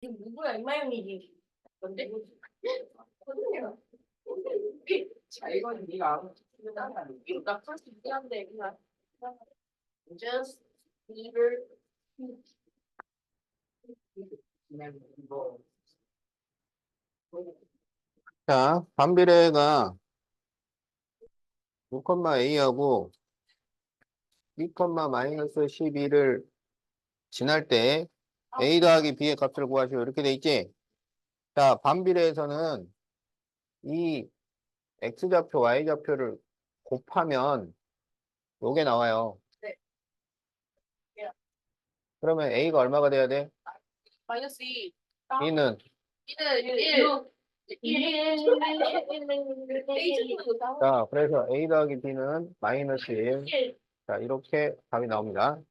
누구야, 이마영이지. 뭔데? 선생님. 자, 이건 네가 알아. 나 풀수 있긴 한데, 그냥. Just leave 그냥 이거. 자, 반비례가 6,a하고 2,-12를 지날 때 a 더하기 b의 값을 구하시오. 이렇게 돼 있지? 자, 반비례에서는 이 x좌표, y좌표를 곱하면 요게 나와요. 네. 그러면 a가 얼마가 돼야 돼? 마이너스 2. b는 2는 1. 1. 자, 그래서 a 더하기 b는 마이너스 1. 자, 이렇게 답이 나옵니다.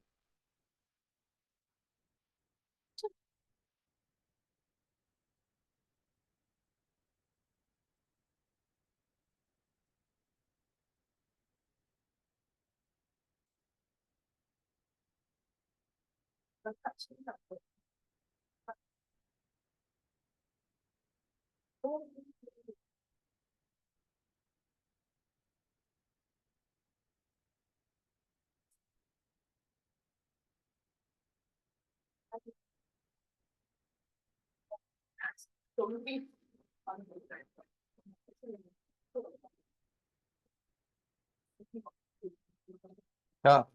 자,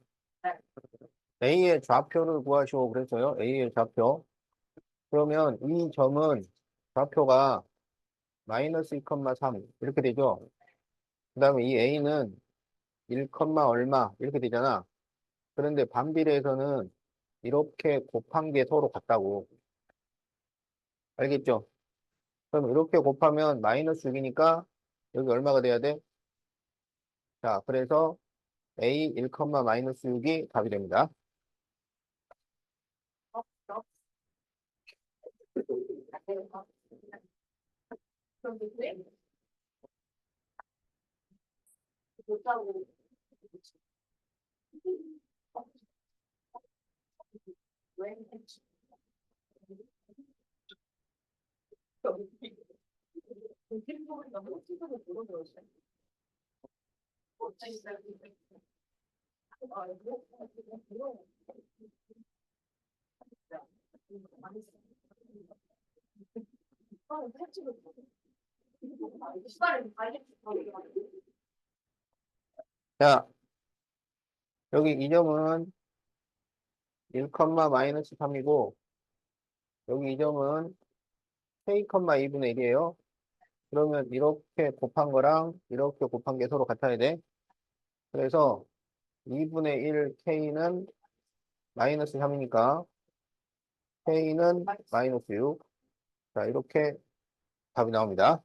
a의 좌표를 구하시오. 그랬어요. a의 좌표. 그러면 이 점은 좌표가 마이너스 2,3 이렇게 되죠. 그 다음에 이 a는 1, 얼마 이렇게 되잖아. 그런데 반비례에서는 이렇게 곱한 게 서로 같다고. 알겠죠? 그럼 이렇게 곱하면 마이너스 6이니까 여기 얼마가 돼야 돼? 자, 그래서 a 1, 마이너스 6이 답이 됩니다. 자, 여기 이 점은 1, 마이너스 3이고 여기 이 점은 k, 2분의 1이에요. 그러면 이렇게 곱한 거랑 이렇게 곱한 게 서로 같아야 돼. 그래서 2분의 1 k는 마이너스 3이니까 k는 마이너스 6. 자, 이렇게 답이 나옵니다.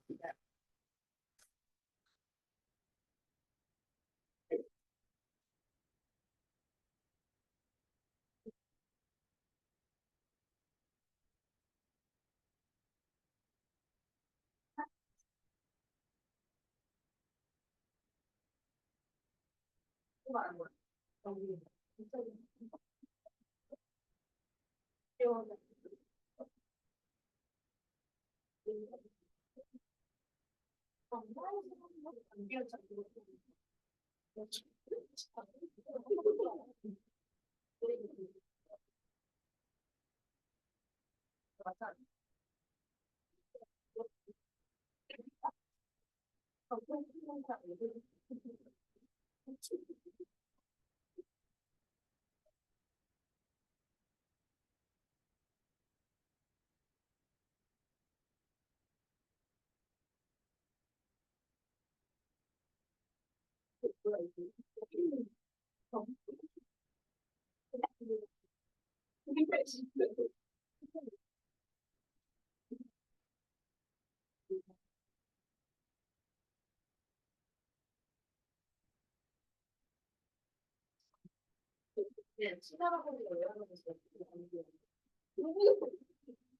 네, 친할아버지가 왜 하는지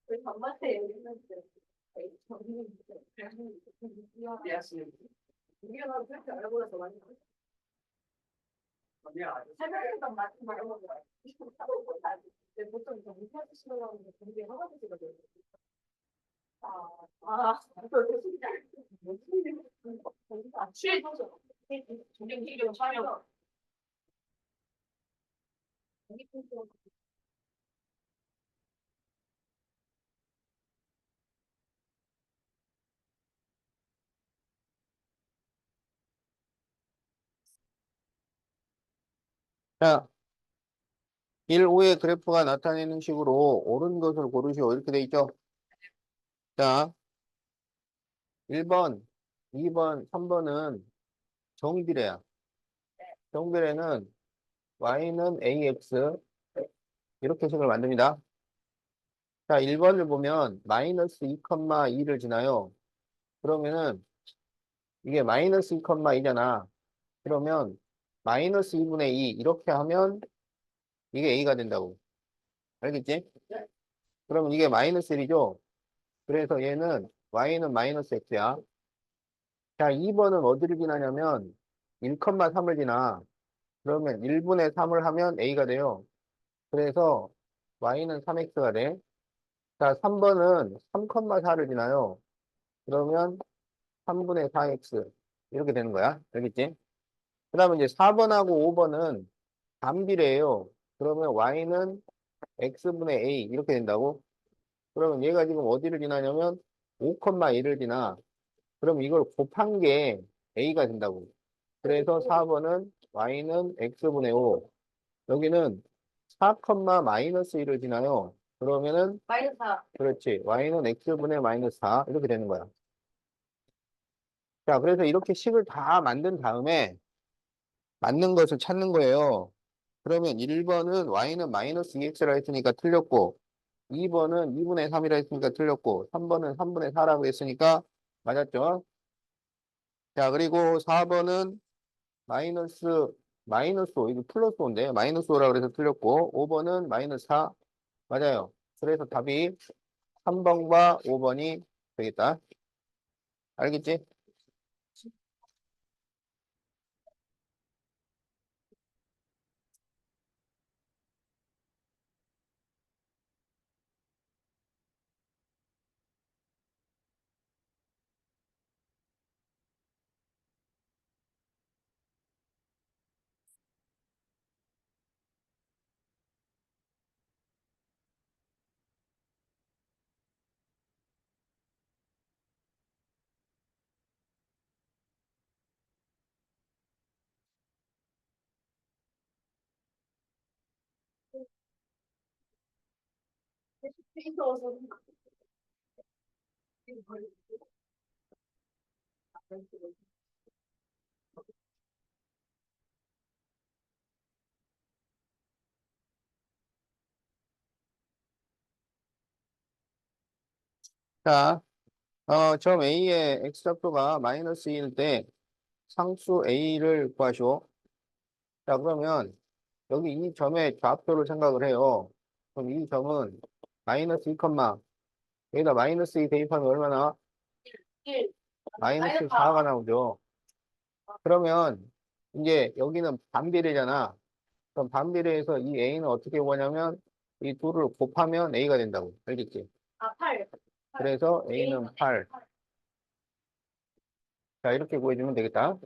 왜 반말해 이랬는데 우리가 그렇게 알고 나서 많이 설명했던 말씀 말해보고 보통 이제 못하시려고 하는데 되게 화가 되시거든요. 취해서 정경기경 촬영. 자, 1, 5의 그래프가 나타내는 식으로 옳은 것을 고르시오. 이렇게 돼 있죠? 자, 1번, 2번, 3번은 정비례야. 정비례는 y는 ax 이렇게 식을 만듭니다. 자, 1번을 보면 마이너스 2,2를 지나요. 그러면은 이게 마이너스 2,2잖아. 그러면 마이너스 2분의 2 이렇게 하면 이게 a가 된다고. 알겠지? 그러면 이게 마이너스 1이죠? 그래서 얘는 y는 마이너스 x야. 자, 2번은 어디를 지나냐면 1,3을 지나. 그러면 1분의 3을 하면 a가 돼요. 그래서 y는 3x가 돼. 자, 3번은 3,4를 지나요. 그러면 3분의 4x 이렇게 되는 거야. 알겠지? 그 다음에 이제 4번하고 5번은 반비례예요. 그러면 y는 x분의 a 이렇게 된다고? 그러면 얘가 지금 어디를 지나냐면 5,1을 지나. 그럼 이걸 곱한 게 a가 된다고. 그래서 4번은 y는 x분의 5. 여기는 4, 마이너스 1을 지나요. 그러면은 마이너스 4. 그렇지. y는 x분의 마이너스 4 이렇게 되는 거야. 자, 그래서 이렇게 식을 다 만든 다음에 맞는 것을 찾는 거예요. 그러면 1번은 y는 마이너스 2x라 했으니까 틀렸고 2번은 2분의 3이라 했으니까 틀렸고 3번은 3분의 4라고 했으니까 맞았죠? 자, 그리고 4번은 마이너스 마이너스 5, 이거 플러스 5인데 마이너스 5라 그래서 틀렸고 5번은 마이너스 4 맞아요. 그래서 답이 3번과 5번이 되겠다. 알겠지? 자, 점 A의 x좌표가 마이너스 2일 때 상수 A를 구하시오. 자, 그러면 여기 이 점의 좌표를 생각을 해요. 그럼 이 점은 마이너스 2, 여기다 마이너스 2 대입하면 얼마나? 1. 마이너스 마이너스 4가 4. 나오죠. 그러면 이제 여기는 반비례잖아. 그럼 반비례해서 이 A는 어떻게 구하냐면 이 둘을 곱하면 A가 된다고. 알겠지? 아, 8. 그래서 A는 8. 자, 이렇게 구해주면 되겠다.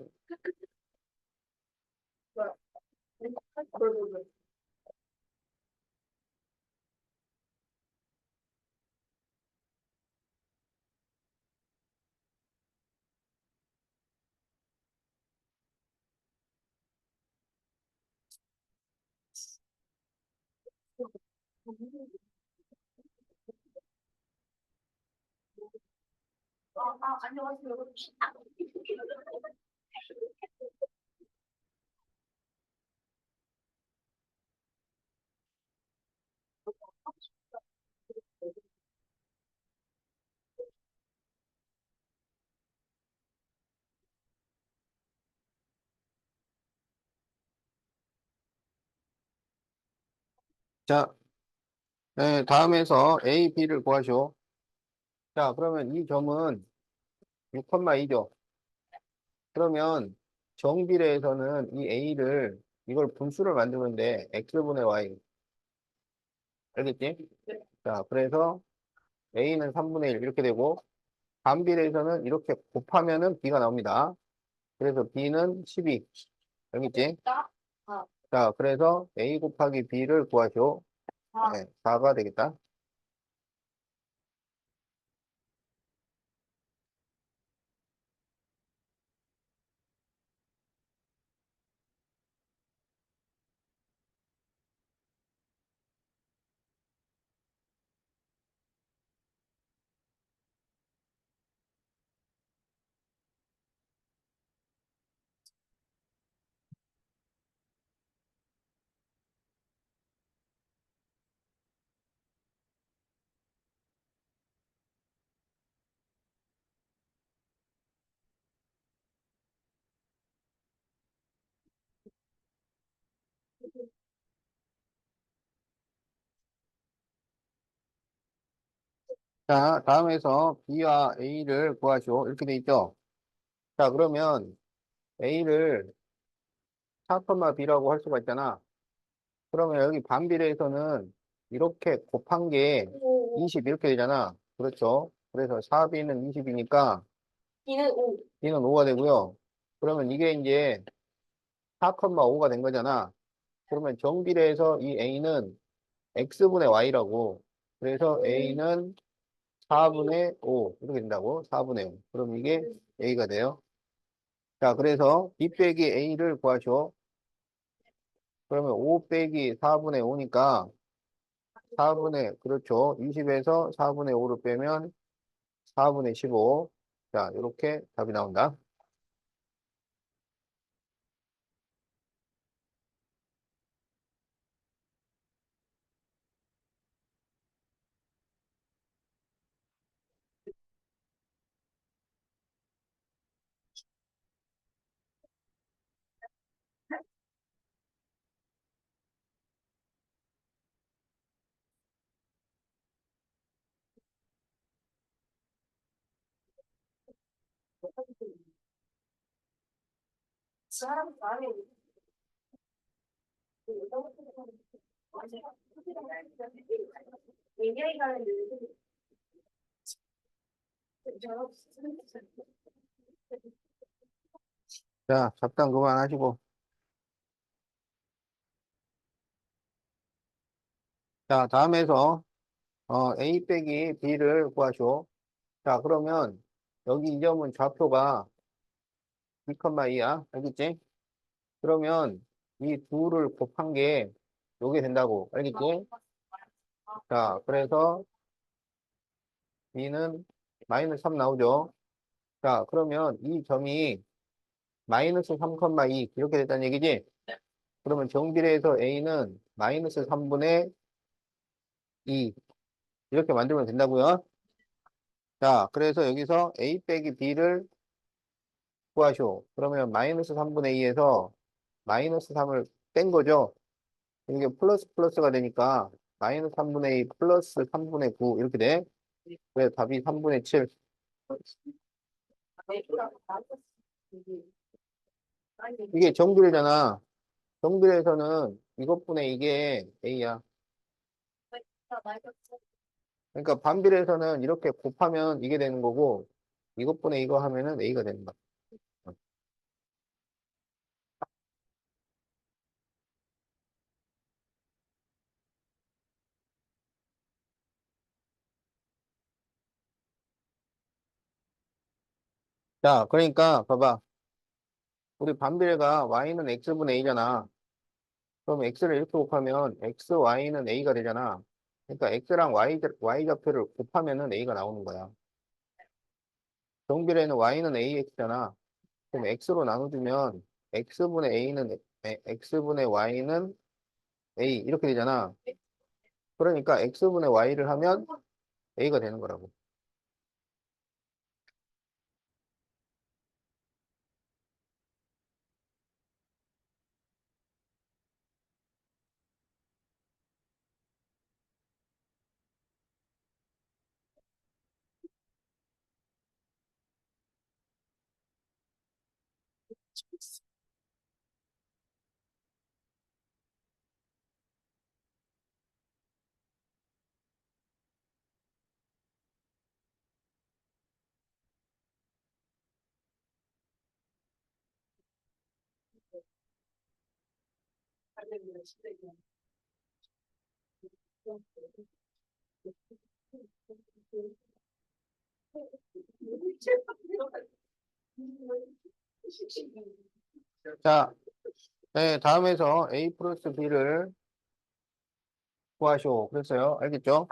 안녕하세요. 자, 네, 다음에서 A, B를 구하시오. 자, 그러면 이 점은 6,2죠. 그러면 정비례에서는 이 A를 이걸 분수를 만들면 돼. X분의 Y. 알겠지? 자, 그래서 A는 3분의 1 이렇게 되고 반비례에서는 이렇게 곱하면은 B가 나옵니다. 그래서 B는 12. 여기 있지? 나? 아, 자, 그래서 A 곱하기 B를 구하시오. 아, 네, 4가 되겠다. 자, 다음에서 B와 A를 구하시오. 이렇게 돼 있죠? 자, 그러면 A를 4, B라고 할 수가 있잖아. 그러면 여기 반비례에서는 이렇게 곱한 게 오, 20 이렇게 되잖아. 그렇죠? 그래서 4B는 20이니까 B는 5. B는 5가 되고요. 그러면 이게 이제 4,5가 된 거잖아. 그러면 정비례에서 이 A는 X분의 Y라고. 그래서 A는 4분의 5 이렇게 된다고. 4분의 5. 그럼 이게 A가 돼요. 자, 그래서 B 빼기 A를 구하시오. 그러면 5 빼기 4분의 5니까 그렇죠. 20에서 4분의 5를 빼면 4분의 15. 자, 이렇게 답이 나온다. 사람 마음이 얘기하기 가는데 자, 잡담 그만하시고. 자, 다음에서 A 빼기 B를 구하시오. 자, 그러면 여기 이 점은 좌표가 2,2야. 알겠지? 그러면 이 둘을 곱한 게 요게 된다고. 알겠지? 자, 그래서 B는 마이너스 3 나오죠. 자, 그러면 이 점이 마이너스 3,2 이렇게 됐다는 얘기지? 그러면 정비례에서 A는 마이너스 3분의 2 이렇게 만들면 된다고요. 자, 그래서 여기서 A 빼기 B를 구하시오. 그러면 마이너스 3분의 2에서 마이너스 3을 뺀 거죠. 이게 플러스 플러스가 되니까 마이너스 3분의 2 플러스 3분의 9 이렇게 돼. 그래서 답이 3분의 7. 이게 정비례잖아. 정비례에서는 이것분의 이게 A야. 그러니까 반비례에서는 이렇게 곱하면 이게 되는 거고 이것분의 이거 하면은 A가 되는 거야. 자, 그러니까 봐봐. 우리 반비례가 Y는 X분의 A잖아. 그럼 X를 이렇게 곱하면 X, Y는 A가 되잖아. 그러니까 X랑 Y 좌표를 곱하면은 A가 나오는 거야. 정비례는 Y는 AX잖아. 그럼 X로 나눠주면 X분의 A는, X분의 Y는 A 이렇게 되잖아. 그러니까 X분의 Y를 하면 A가 되는 거라고. 자, 네, 다음에서 A 플러스 B를 구하시오. 그랬어요. 알겠죠?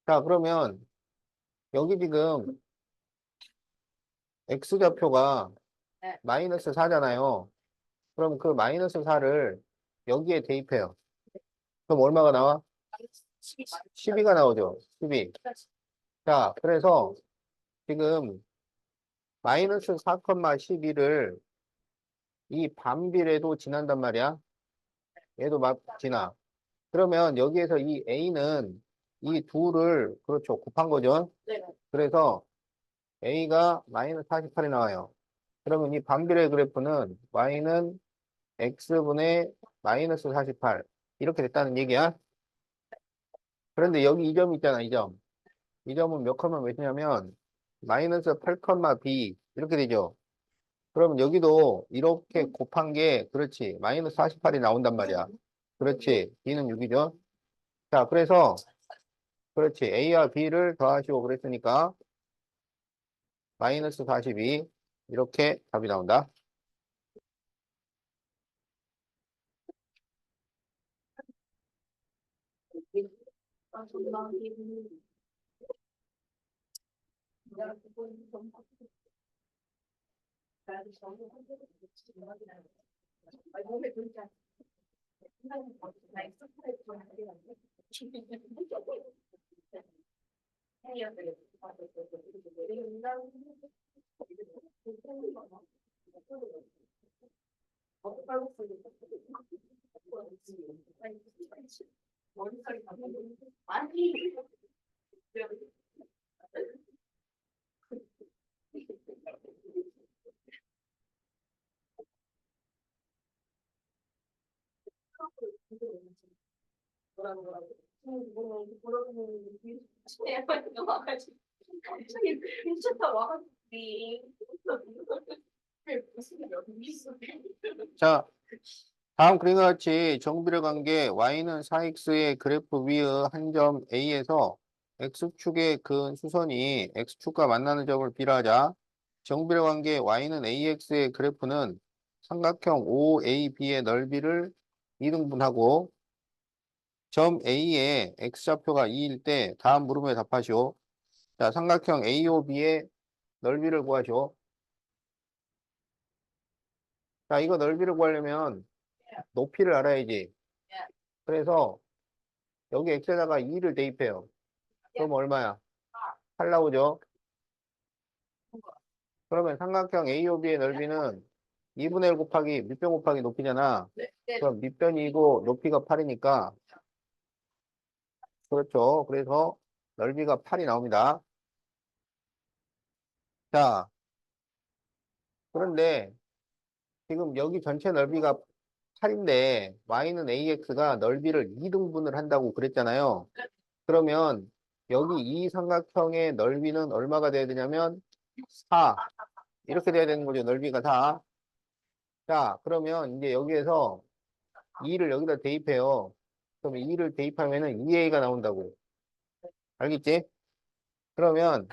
자, 그러면 여기 지금 X좌표가 네. 마이너스 4잖아요. 그럼 그 마이너스 4를 여기에 대입해요. 그럼 얼마가 나와? 12가 나오죠. 12. 자, 그래서 지금 마이너스 4,12를 이 반비례도 지난단 말이야. 얘도 막 지나. 그러면 여기에서 이 A는 이 둘을 그렇죠. 곱한 거죠. 네. 그래서 A가 마이너스 48이 나와요. 그러면 이 반비례 그래프는 Y는 X분의 마이너스 48 이렇게 됐다는 얘기야. 그런데 여기 이 점 있잖아, 이 점. 이 점은 몇 컴마 몇이냐면 마이너스 8 컴마 B 이렇게 되죠. 그러면 여기도 이렇게 곱한 게 그렇지. 마이너스 48이 나온단 말이야. 그렇지. B는 6이죠. 자, 그래서 그렇지. A와 B를 더하시고 그랬으니까 마이너스 42 이렇게 답이 나온다. 자, 다음 그림과 같이 정비례 관계 y는 4x의 그래프 위의 한 점 A에서 x축의 근 수선이 x축과 만나는 점을 비례하자 정비례 관계 y는 ax의 그래프는 삼각형 OAB의 넓이를 2등분하고 점 A의 x좌표가 2일 때 다음 물음에 답하시오. 자, 삼각형 AOB의 넓이를 구하시오. 자, 이거 넓이를 구하려면 높이를 알아야지. 그래서 여기 x에다가 2를 대입해요. 그럼 얼마야? 8 나오죠? 그러면 삼각형 AOB의 넓이는 2분의 1 곱하기 밑변 곱하기 높이잖아. 그럼 밑변이고 높이가 8이니까 그렇죠. 그래서 넓이가 8이 나옵니다. 자, 그런데 지금 여기 전체 넓이가 8인데 y는 ax가 넓이를 2등분을 한다고 그랬잖아요. 그러면 여기 이 삼각형의 넓이는 얼마가 돼야 되냐면 4 이렇게 돼야 되는 거죠. 넓이가 4. 자, 그러면 이제 여기에서 2를 여기다 대입해요. 그러면 2를 대입하면은 2a가 나온다고. 알겠지? 그러면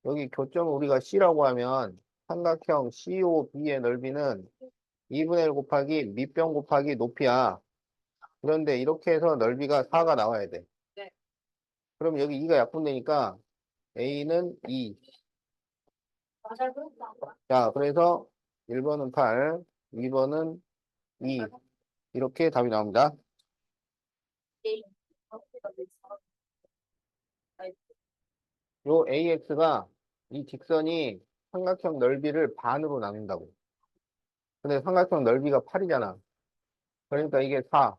여기 교점을 우리가 C라고 하면 삼각형 COB의 넓이는 2분의 1 곱하기 밑변 곱하기 높이야. 그런데 이렇게 해서 넓이가 4가 나와야 돼. 그럼 여기 2가 약분되니까 A는 2. 자, 그래서 1번은 8, 2번은 2. 이렇게 답이 나옵니다. 요 AX가 이 직선이 삼각형 넓이를 반으로 나눈다고. 근데 삼각형 넓이가 8이잖아. 그러니까 이게 4.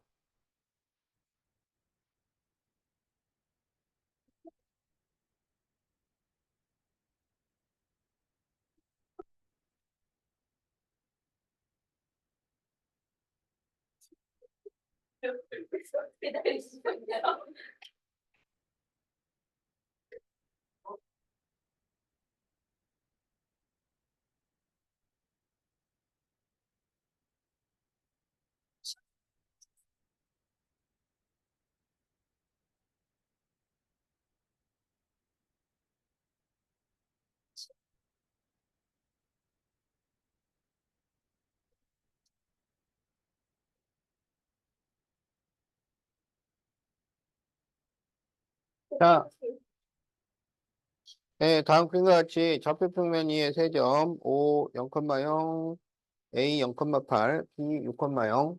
자, 네, 다음 그림과 같이 좌표평면 위에 세 점, O 0,0, A 0,8, B 6,0.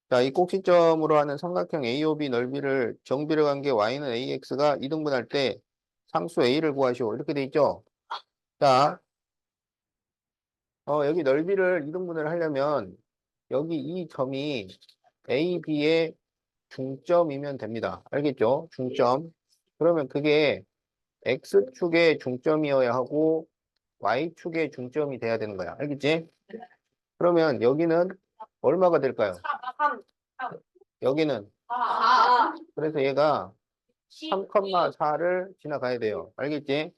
자, 이 꼭지점으로 하는 삼각형 AOB 넓이를 정비를 한 게 Y는 AX가 2등분할 때 상수 A를 구하시오. 이렇게 돼 있죠? 자, 여기 넓이를 2등분을 하려면 여기 이 점이 A, B의 중점이면 됩니다. 알겠죠? 중점. 그러면 그게 X축의 중점이어야 하고 Y축의 중점이 돼야 되는 거야. 알겠지? 그러면 여기는 얼마가 될까요? 3. 여기는 그래서 얘가 3,4를 지나가야 돼요. 알겠지?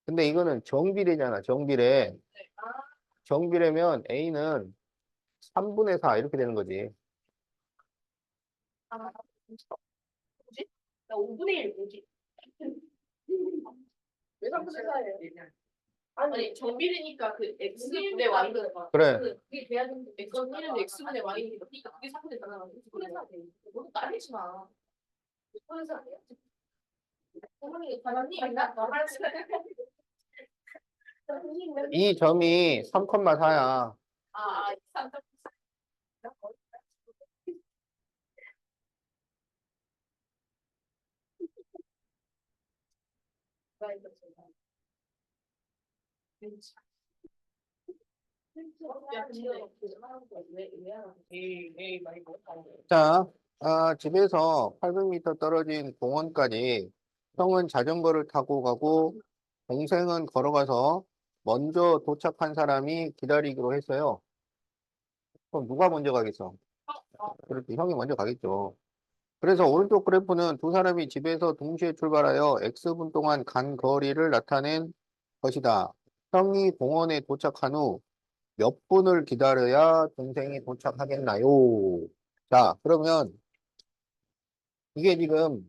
근데 이거는 정비례잖아. 정비례. 정비례면 A는 3분의 4 이렇게 되는 거지. 뭐지? 나 5분의 1 뭐지? 왜 3분의 4예요? 아니 정비례니까 그 x분의 y가 그래. 그게 돼야 되는데 x는 x분의 y니까 그게 3분의 4잖아. 6분의 4 돼. 너무 딸리지 마. 6분의 4 돼요. 어머니 과장님이나 말할 수 이 점이 3,4야. 아, 자, 집에서 800m 떨어진 공원까지 형은 자전거를 타고 가고 동생은 걸어가서 먼저 도착한 사람이 기다리기로 했어요. 그럼 누가 먼저 가겠어? 그렇게 형이 먼저 가겠죠. 그래서 오른쪽 그래프는 두 사람이 집에서 동시에 출발하여 X분 동안 간 거리를 나타낸 것이다. 형이 공원에 도착한 후 몇 분을 기다려야 동생이 도착하겠나요? 자, 그러면 이게 지금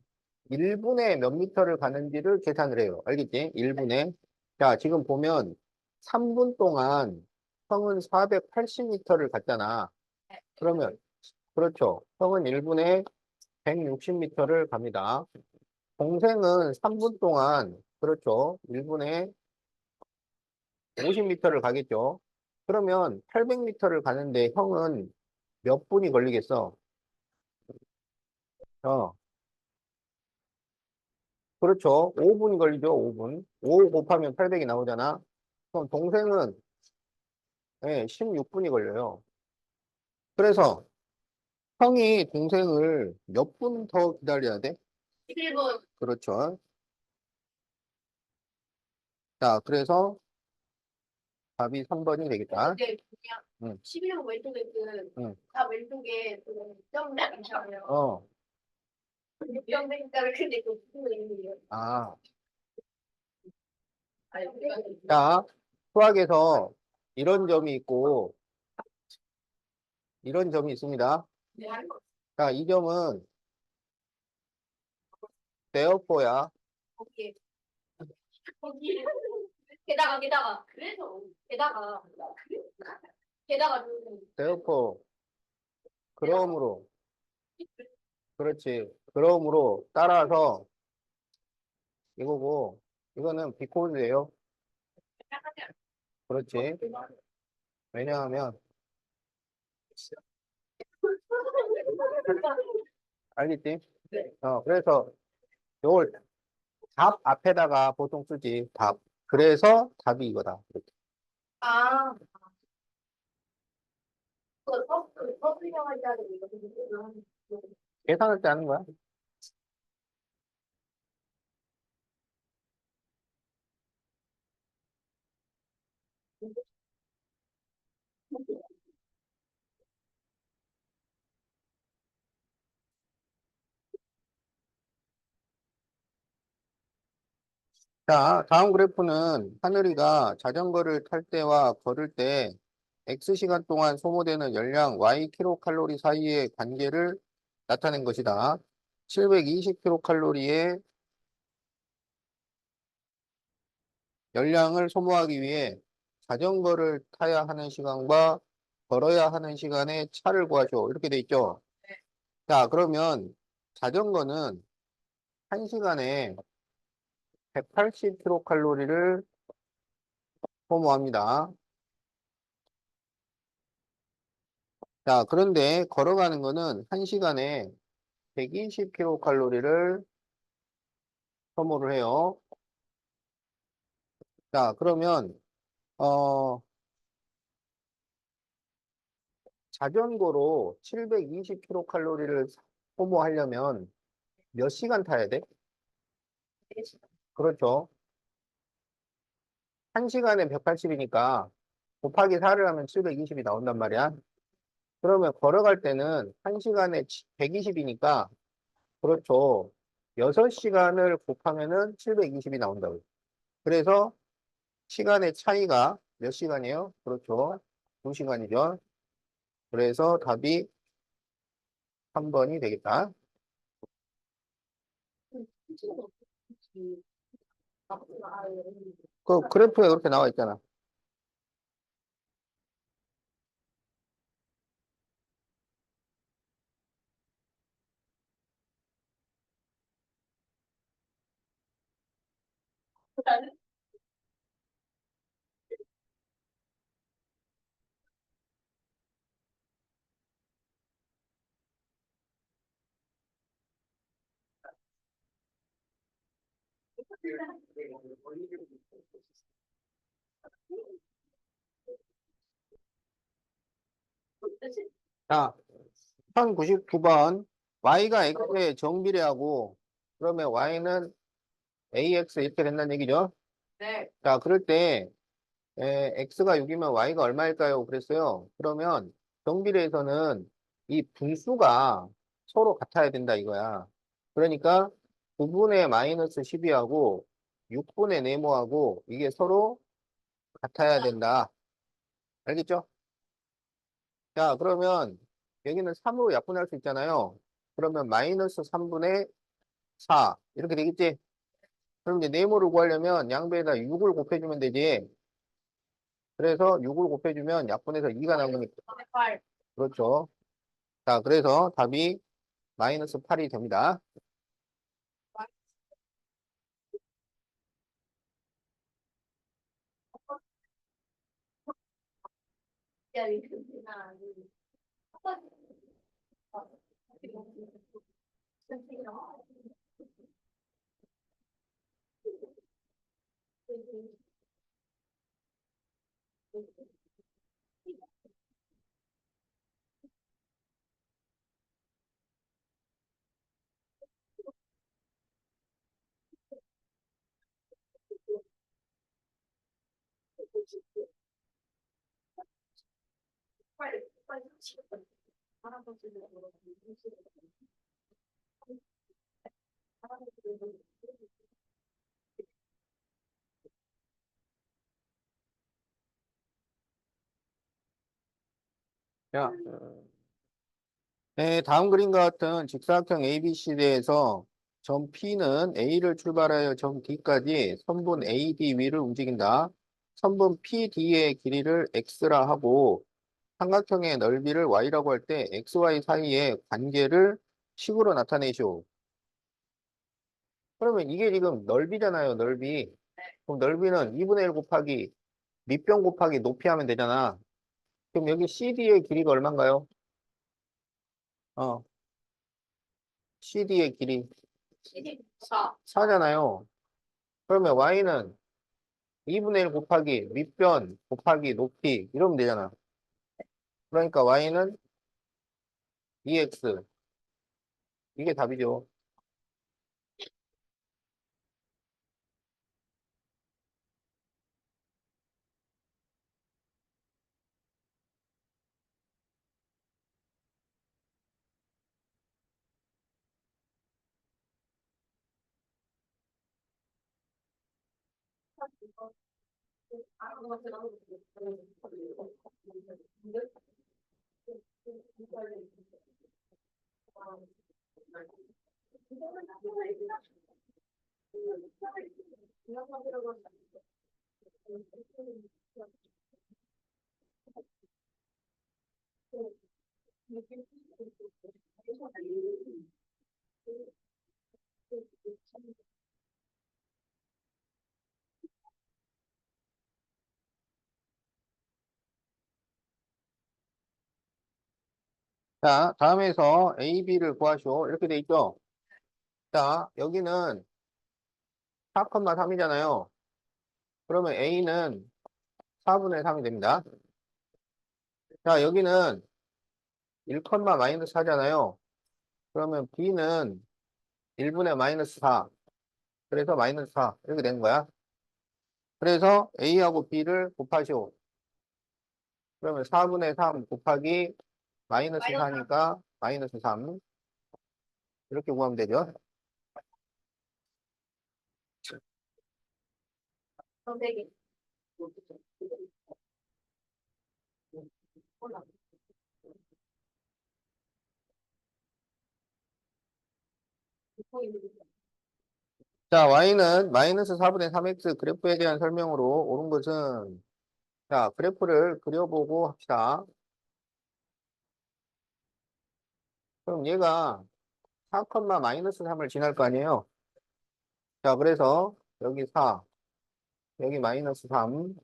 1분에 몇 미터를 가는지를 계산을 해요. 알겠지? 1분에. 자, 지금 보면 3분 동안 형은 480m를 갔잖아. 그러면, 그렇죠. 형은 1분에 160m를 갑니다. 동생은 3분 동안, 그렇죠. 1분에 50m를 가겠죠. 그러면 800m를 가는데 형은 몇 분이 걸리겠어? 어, 그렇죠. 5분이 걸리죠, 5분. 5 곱하면 800이 나오잖아. 그럼 동생은 16분이 걸려요. 그래서 형이 동생을 몇 분 더 기다려야 돼? 11분. 그렇죠. 자, 그래서 답이 3번이 되겠다. 근데 그냥 응, 11분 왼쪽에 응. 다 왼쪽에 점 있잖아요. 어, 점 있잖아요. 근데 그 무슨 의미예요? 아. 아니, 자, 수학에서 이런 점이 있고, 이런 점이 있습니다. 자, 이 점은 therefore야. 거기에 거기 게다가 그래서 게다가 therefore, 그러므로, 그렇지. 그러므로 따라서 이거고, 이거는 because예요. 그렇지. 왜냐하면, 알겠지? 그래서 이걸 답 앞에다가 보통 쓰지. 답. 그래서 답이 이거다. 이렇게. 아, 설명할 때 하는 이거. 계산할 때 하는 거야. 자, 다음 그래프는 하늘이가 자전거를 탈 때와 걸을 때 X시간 동안 소모되는 열량 Y kcal 사이의 관계를 나타낸 것이다. 720kcal의 열량을 소모하기 위해 자전거를 타야 하는 시간과 걸어야 하는 시간의 차를 구하시오. 이렇게 돼 있죠. 자, 그러면 자전거는 1시간에 180kcal를 소모합니다. 자, 그런데 걸어가는 거는 1시간에 120kcal를 소모를 해요. 자, 그러면, 어, 자전거로 720kcal를 소모하려면 몇 시간 타야 돼? 그렇죠. 1시간에 180이니까 곱하기 4를 하면 720이 나온단 말이야. 그러면 걸어갈 때는 1시간에 120이니까, 그렇죠. 6시간을 곱하면은 720이 나온다고요. 그래서 시간의 차이가 몇 시간이에요? 그렇죠. 2시간이죠. 그래서 답이 3번이 되겠다. 그 그래프에 그렇게 나와 있잖아. 자, 1099번. y가 x에 정비례하고, 그러면 y는 ax 이렇게 된다는 얘기죠. 네. 자, 그럴 때, x가 6이면 y가 얼마일까요? 그랬어요. 그러면 정비례에서는 이 분수가 서로 같아야 된다 이거야. 그러니까 9분의 마이너스 12하고 6분의 네모하고 이게 서로 같아야 된다. 알겠죠? 자, 그러면 여기는 3으로 약분할 수 있잖아요. 그러면 마이너스 3분의 4 이렇게 되겠지? 그럼 이제 네모를 구하려면 양배에다 6을 곱해주면 되지. 그래서 6을 곱해주면 약분해서 2가 나오니까 그렇죠. 자, 그래서 답이 마이너스 8이 됩니다. 자, 네, 다음 그림과 같은 직사각형 ABCD에서 점 P는 A를 출발하여 점 D까지 선분 AD 위를 움직인다. 선분 PD의 길이를 X라 하고 삼각형의 넓이를 Y라고 할 때 XY 사이의 관계를 식으로 나타내시오. 그러면 이게 지금 넓이잖아요, 넓이. 그럼 넓이는 2분의 1 곱하기 밑변 곱하기 높이 하면 되잖아. 그럼 여기 CD의 길이가 얼마인가요? 어, CD의 길이 4. 4잖아요. 그러면 y는 2분의 1 곱하기 밑변 곱하기 높이 이러면 되잖아. 그러니까 y는 2x. 이게 답이죠. 자, 다음에서 A, B를 구하시오. 이렇게 돼 있죠? 자, 여기는 4,3이잖아요. 그러면 A는 4분의 3이 됩니다. 자, 여기는 1, 마이너스 4잖아요. 그러면 B는 1분의 마이너스 4. 그래서 마이너스 4. 이렇게 되는 거야. 그래서 A하고 B를 곱하시오. 그러면 4분의 3 곱하기 마이너스 4니까 마이너스 3. 이렇게 구하면 되죠. 선택이. 자, Y는 마이너스 4분의 3X 그래프에 대한 설명으로 옳은 것은, 자, 그래프를 그려보고 합시다. 그럼 얘가 4, 마이너스 3을 지날 거 아니에요? 자, 그래서 여기 4, 여기 마이너스 3.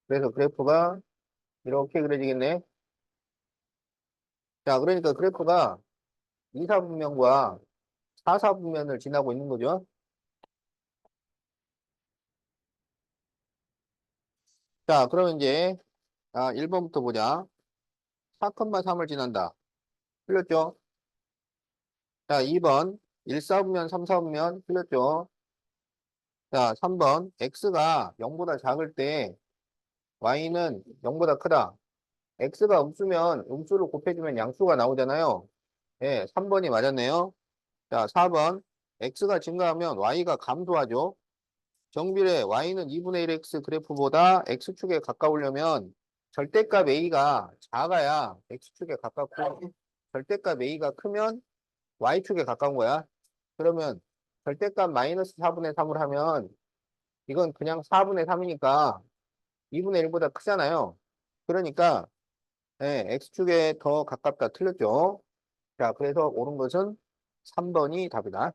그래서 그래프가 이렇게 그려지겠네. 자, 그러니까 그래프가 2, 4분면과 4, 4분면을 지나고 있는 거죠. 자, 그러면 이제 1번부터 보자. 4, 3을 지난다. 틀렸죠? 자, 2번 1, 4분면, 3, 4분면 틀렸죠? 자, 3번 x가 0보다 작을 때 y는 0보다 크다. x가 음수면 음수를 곱해주면 양수가 나오잖아요. 예, 3번이 맞았네요. 자, 4번 x가 증가하면 y가 감소하죠. 정비례 y는 2분의 1x 그래프보다 x축에 가까우려면 절대값 a가 작아야 x축에 가깝고 절대값 a가 크면 y축에 가까운 거야. 그러면 절대값 마이너스 4분의 3을 하면 이건 그냥 4분의 3이니까 2분의 1보다 크잖아요. 그러니까 예, x축에 더 가깝다 틀렸죠. 자, 그래서 옳은 것은 3번이 답이다.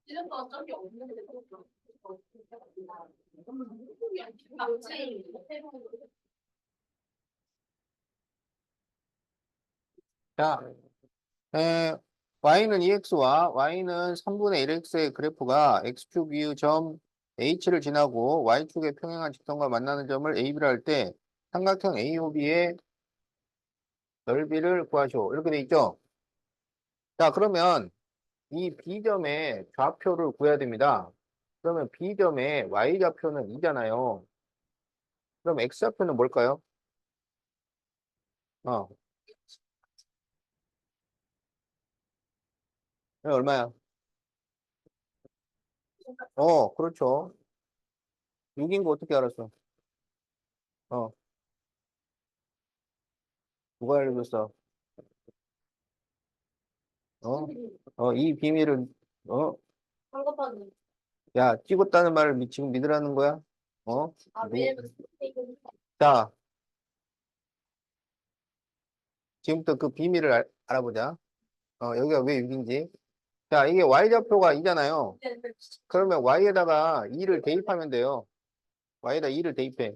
이런 적이 없는데 남친 자, 에, y는 2x와 y는 3분의 1x의 그래프가 x축 이후 점 h를 지나고 y축의 평행한 직선과 만나는 점을 AB를 할 때 삼각형 AOB의 넓이를 구하시오. 이렇게 돼 있죠? 자, 그러면 이 B점의 좌표를 구해야 됩니다. 그러면 B점의 Y좌표는 2잖아요. 그럼 X좌표는 뭘까요? 어, 이거 얼마야? 그렇죠. 6인 거 어떻게 알았어? 어, 누가 알려줬어? 어, 이 비밀을, 어, 한국판 야, 찍었다는 말을 지금 믿으라는 거야? 어? 왜냐면 자, 지금부터 그 비밀을 알아보자. 여기가 왜 6인지. 자, 이게 Y좌표가 2잖아요. 그러면 Y에다가 2를 대입하면 돼요. Y에다 2를 대입해.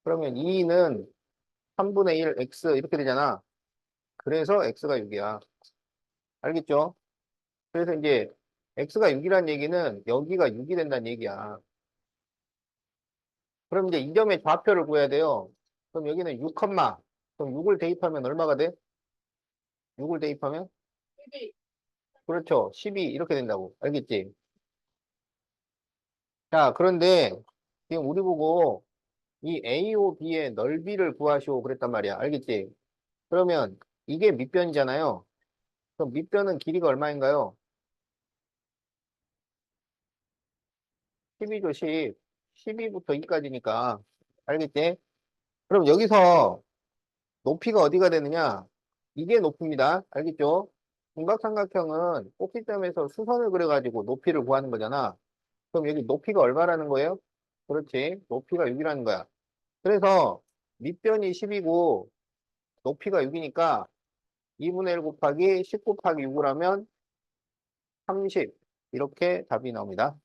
그러면 2는 3분의 1 X 이렇게 되잖아. 그래서 X가 6이야. 알겠죠? 그래서 이제 X가 6이란 얘기는 여기가 6이 된다는 얘기야. 그럼 이제 이 점의 좌표를 구해야 돼요. 그럼 여기는 6, 그럼 6을 대입하면 얼마가 돼? 6을 대입하면? 그렇죠. 12 이렇게 된다고. 알겠지? 자, 그런데 지금 우리 보고 이 AO, B의 넓이를 구하시오 그랬단 말이야. 알겠지? 그러면 이게 밑변이잖아요. 그럼 밑변은 길이가 얼마인가요? 12죠, 10. 12부터 2까지니까. 알겠지? 그럼 여기서 높이가 어디가 되느냐? 이게 높이입니다. 알겠죠? 삼각삼각형은 꼭지점에서 수선을 그려가지고 높이를 구하는 거잖아. 그럼 여기 높이가 얼마라는 거예요? 그렇지. 높이가 6이라는 거야. 그래서 밑변이 10이고 높이가 6이니까 2분의 1 곱하기 10 곱하기 6을 하면 30. 이렇게 답이 나옵니다.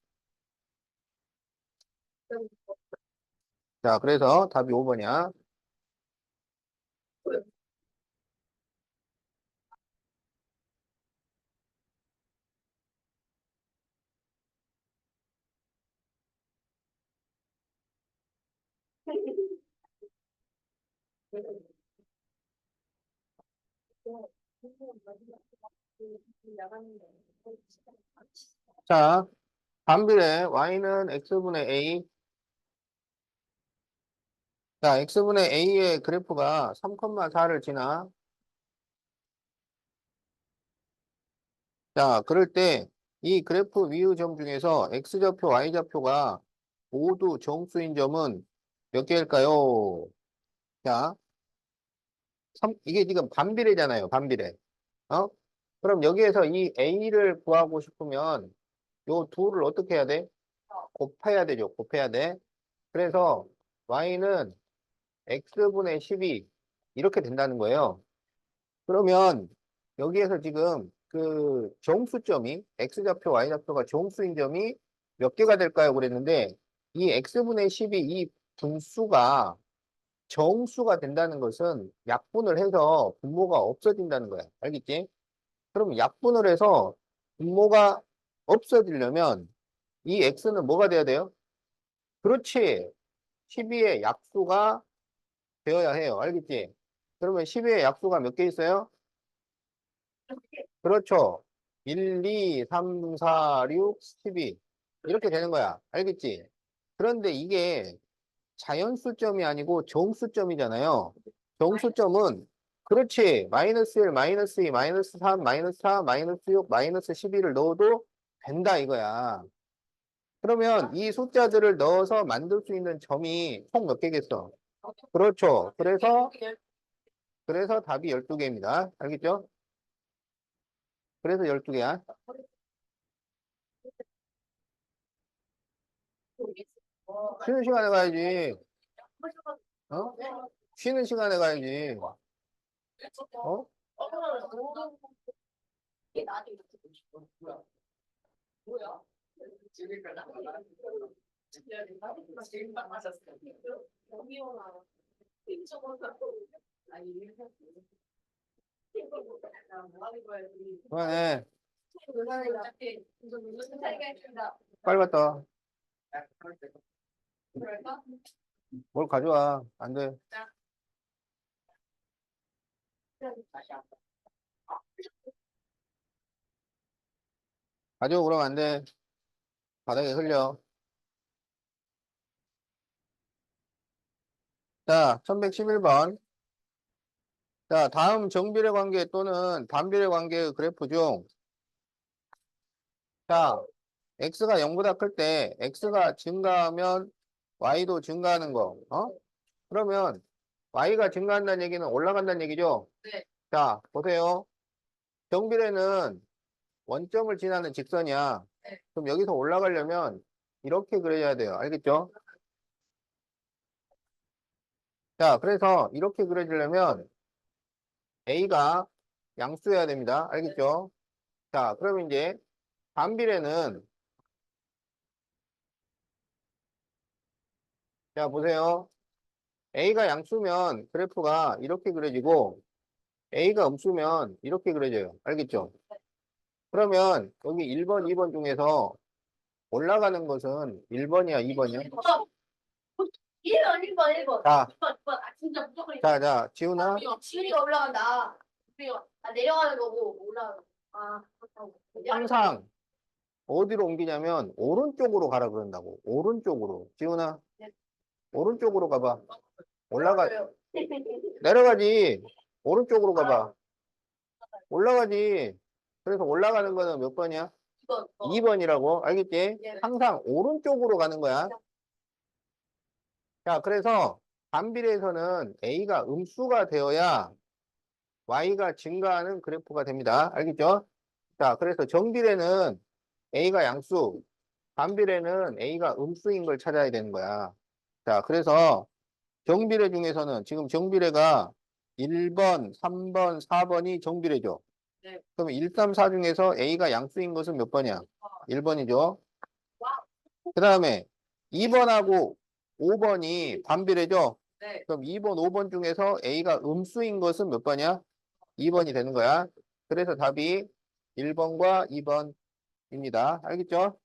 자, 그래서 답이 5번이야. 자, 반비례 y는 x분의 a. 자, x분의 a의 그래프가 3,4를 지나. 자, 그럴 때 이 그래프 위의 점 중에서 x좌표, y좌표가 모두 정수인 점은 몇 개일까요? 자, 이게 지금 반비례잖아요. 반비례. 어? 그럼 여기에서 이 a를 구하고 싶으면 요 둘을 어떻게 해야 돼? 곱해야 되죠. 곱해야 돼. 그래서 y는 x분의 12 이렇게 된다는 거예요. 그러면 여기에서 지금 그 정수점이 x좌표, y좌표가 정수인 점이 몇 개가 될까요? 그랬는데 이 x분의 12 이 분수가 정수가 된다는 것은 약분을 해서 분모가 없어진다는 거야. 알겠지? 그럼 약분을 해서 분모가 없어지려면 이 x는 뭐가 돼야 돼요? 그렇지. 12의 약수가 되어야 해요. 알겠지? 그러면 12의 약수가 몇 개 있어요? 그렇죠. 1, 2, 3, 4, 6, 12. 이렇게 되는 거야. 알겠지? 그런데 이게 자연수점이 아니고 정수점이잖아요. 정수점은 그렇지. 마이너스 1, 마이너스 2, 마이너스 3, 마이너스 4, 마이너스 6, 마이너스 12를 넣어도 된다 이거야. 그러면 이 숫자들을 넣어서 만들 수 있는 점이 총 몇 개겠어? 그렇죠. 그래서 답이 12개입니다. 알겠죠? 그래서 12개야. 쉬는 시간에 가야지. 어? 쉬는 시간에 가야지. 어? 그만해. 빨리 갔다 와. 뭘 가져와. 안 돼. 가져오 그러면 안 돼. 바닥에 흘려. 자, 1111번. 자, 다음 정비례 관계 또는 반비례 관계의 그래프 중, 자, x가 0보다 클 때, x가 증가하면 y도 증가하는 거, 그러면 y가 증가한다는 얘기는 올라간다는 얘기죠? 네. 자, 보세요. 정비례는 원점을 지나는 직선이야. 네. 그럼 여기서 올라가려면 이렇게 그려야 돼요. 알겠죠? 자, 그래서 이렇게 그려지려면 a가 양수여야 됩니다. 알겠죠? 자, 그럼 이제 반비례는, 자, 보세요. a가 양수면 그래프가 이렇게 그려지고 a가 음수면 이렇게 그려져요. 알겠죠? 그러면 여기 1번, 2번 중에서 올라가는 것은 1번이야, 2번이야? 1번, 1번, 1번. 자, 2번, 2번. 아, 진짜 무조건 1번. 자, 지훈아. 지훈이가 올라간다. 내려가는 거고, 올라가는 거. 아, 그렇다고. 항상 어디로 옮기냐면 오른쪽으로 가라 그런다고. 오른쪽으로. 지훈아. 네. 오른쪽으로 가봐. 올라가, 내려가지. 오른쪽으로 가봐. 올라가지. 그래서 올라가는 거는 몇 번이야? 2번이라고. 알겠지? 항상 오른쪽으로 가는 거야. 자, 그래서 반비례에서는 A가 음수가 되어야 Y가 증가하는 그래프가 됩니다. 알겠죠? 자, 그래서 정비례는 A가 양수, 반비례는 A가 음수인 걸 찾아야 되는 거야. 자, 그래서 정비례 중에서는 지금 정비례가 1번, 3번, 4번이 정비례죠. 네. 그럼 1, 3, 4 중에서 A가 양수인 것은 몇 번이야? 1번이죠. 그 다음에 2번하고 5번이 반비례죠. 네. 그럼 2번, 5번 중에서 A가 음수인 것은 몇 번이야? 2번이 되는 거야. 그래서 답이 1번과 2번입니다. 알겠죠?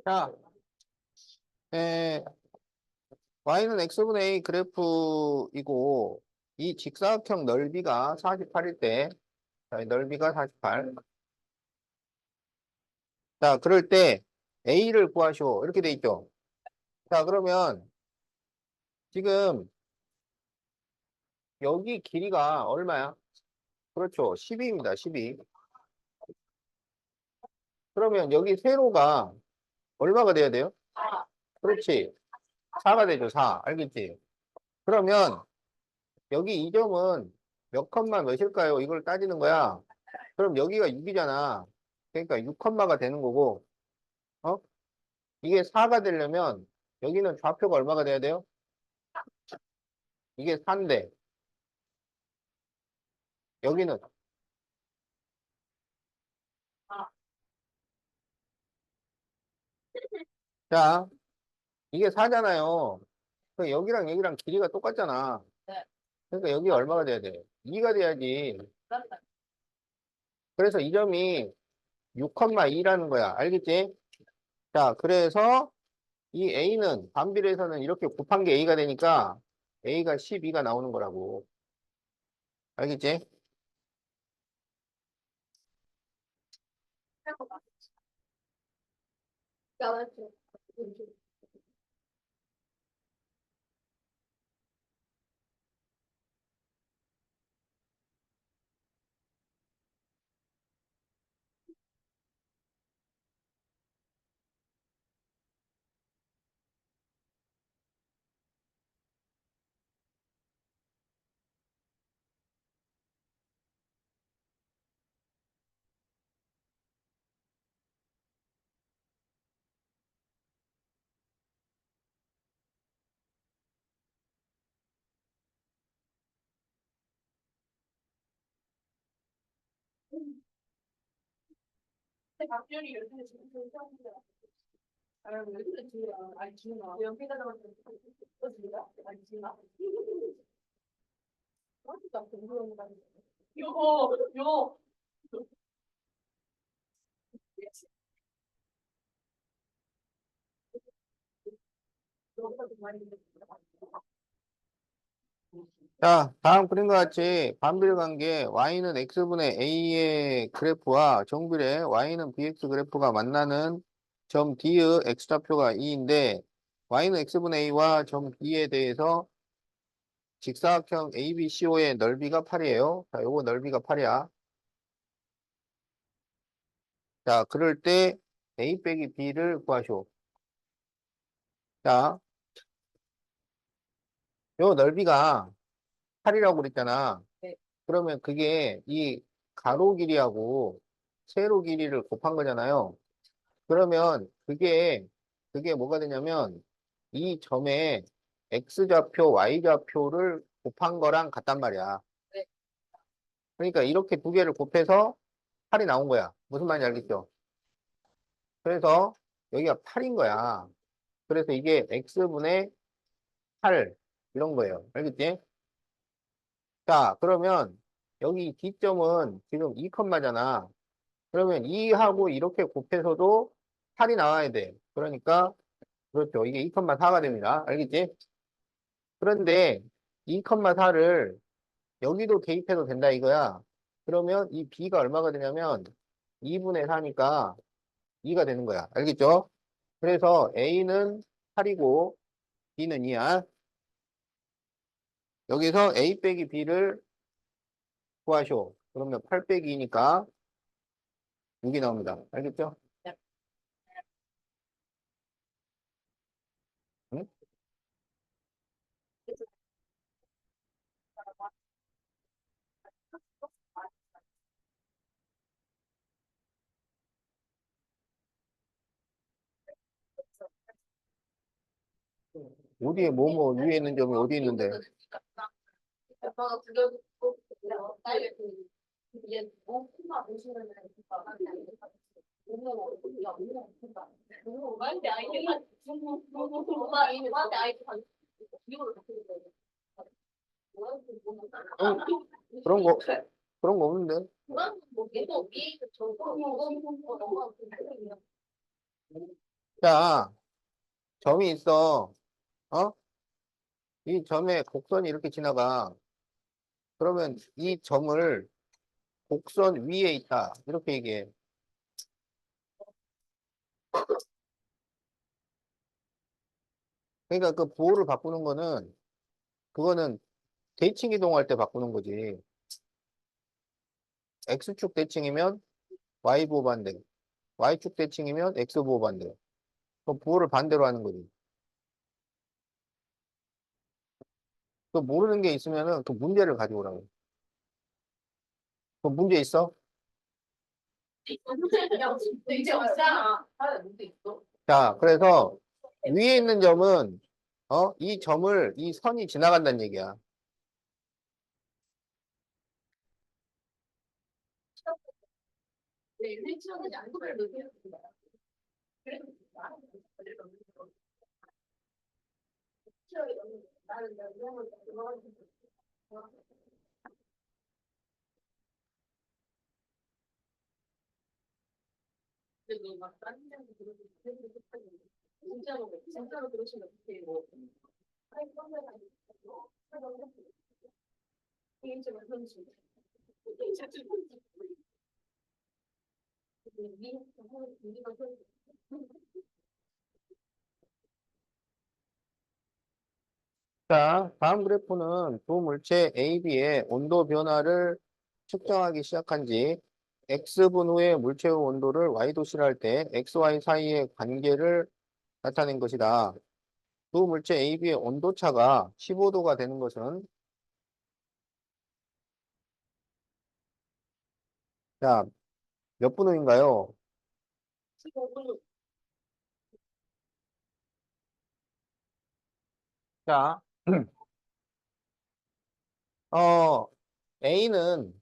자, 에, Y는 X분의 A 그래프이고, 이 직사각형 넓이가 48일 때, 자, 이 넓이가 48. 자, 그럴 때 A를 구하시오. 이렇게 돼 있죠. 자, 그러면 지금 여기 길이가 얼마야? 그렇죠. 12입니다. 12. 그러면 여기 세로가 얼마가 돼야 돼요? 그렇지. 4가 되죠. 4. 알겠지? 그러면 여기 이 점은 몇 컴마 몇일까요? 이걸 따지는 거야. 그럼 여기가 6이잖아. 그러니까 6컴마가 되는 거고, 어? 이게 4가 되려면 여기는 좌표가 얼마가 돼야 돼요? 이게 4인데, 여기는. 자, 이게 4잖아요. 여기랑 여기랑 길이가 똑같잖아. 네. 그러니까 여기 얼마가 돼야 돼? 2가 돼야지. 그래서 이 점이 6,2라는 거야. 알겠지? 자, 그래서 이 A는 반비례에서는 이렇게 곱한 게 A가 되니까 A가 12가 나오는 거라고. 알겠지? 박준이 요즘에 지금 아, 왜 그래, 지우야. 아니, 지우나. 여기다 나왔는데, 지우야? 아니, 지우나? 진짜 궁금한 요. 여기서 좀 많이 자, 다음 그림과 같이 반비례 관계 y는 x분의 a의 그래프와 정비례 y는 bx 그래프가 만나는 점 D의 x좌표가 2인데 y는 x분의 a와 점 B에 대해서 직사각형 ABCO의 넓이가 8이에요. 자, 요거 넓이가 8이야. 자, 그럴 때 A 빼기 B를 구하시오. 자, 요 넓이가 8이라고 그랬잖아. 네. 그러면 그게 이 가로 길이하고 세로 길이를 곱한 거잖아요. 그러면 그게 그게 뭐가 되냐면 이 점에 x좌표, y좌표를 곱한 거랑 같단 말이야. 네. 그러니까 이렇게 두 개를 곱해서 8이 나온 거야. 무슨 말인지 알겠죠? 그래서 여기가 8인 거야. 그래서 이게 x분의 8 이런 거예요. 알겠지? 자, 그러면 여기 D점은 지금 2컴마잖아. 그러면 2하고 이렇게 곱해서도 8이 나와야 돼. 그러니까 그렇죠. 이게 2,4가 됩니다. 알겠지? 그런데 2,4를 여기도 대입해도 된다 이거야. 그러면 이 b가 얼마가 되냐면 2분의 4니까 2가 되는 거야. 알겠죠? 그래서 a는 8이고 b는 2야. 여기서 a 빼기 b를 구하쇼. 그러면 8 빼기 2니까 6이 나옵니다. 알겠죠? 네. 응? 어디에 뭐뭐 위에 있는 점이 어디 있는데? 아빠가 불러줬고 딸이 얘 엄마 오시면은 너무 야 너무 나한테 아이디가 나한테 아이디가 이거를 바꾸는 거예요. 응, 그런 거, 그런 거 없는데? 뭐 얘도 위에 저거 너무 자, 점이 있어. 어? 이 점에 곡선이 이렇게 지나가. 그러면 이 점을 곡선 위에 있다. 이렇게 얘기해. 그러니까 그 부호를 바꾸는 거는, 그거는 대칭 이동할 때 바꾸는 거지. X축 대칭이면 Y부호 반대. Y축 대칭이면 X부호 반대. 그 부호를 반대로 하는 거지. 그 모르는 게 있으면은 그 문제를 가져오라고. 그 문제 있어? 이제 왔잖아. 문제 있어. 자, 그래서 위에 있는 점은, 이 점을, 이 선이 지나간다는 얘기야. 네, 일치하는 양도를 넣어야 된다. 그래서 나는 나는 이런 걸 근데 막 다른 데한테 들어도 진짜로 그러시면 어떻게 뭐 아니 그러면 이게 이제 그런 식으로 이게 이제 자, 다음 그래프는 두 물체 A, B의 온도 변화를 측정하기 시작한 지 X분 후의 물체의 온도를 Y도시를 할 때 XY 사이의 관계를 나타낸 것이다. 두 물체 A, B의 온도차가 15도가 되는 것은 자, 몇 분 후인가요? 자, 어, A는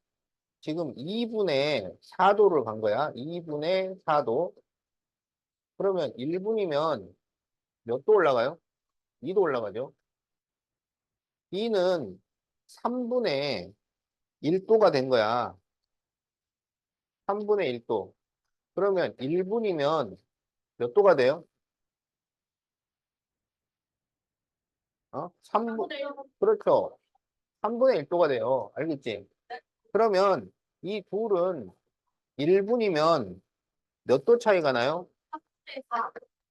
지금 2분의 4도를 간 거야. 2분의 4도. 그러면 1분이면 몇 도 올라가요? 2도 올라가죠. B는 3분의 1도가 된 거야. 3분의 1도. 그러면 1분이면 몇 도가 돼요? 3분, 그렇죠. 3분의 1도가 돼요. 알겠지? 그러면 이 둘은 1분이면 몇 도 차이가 나요?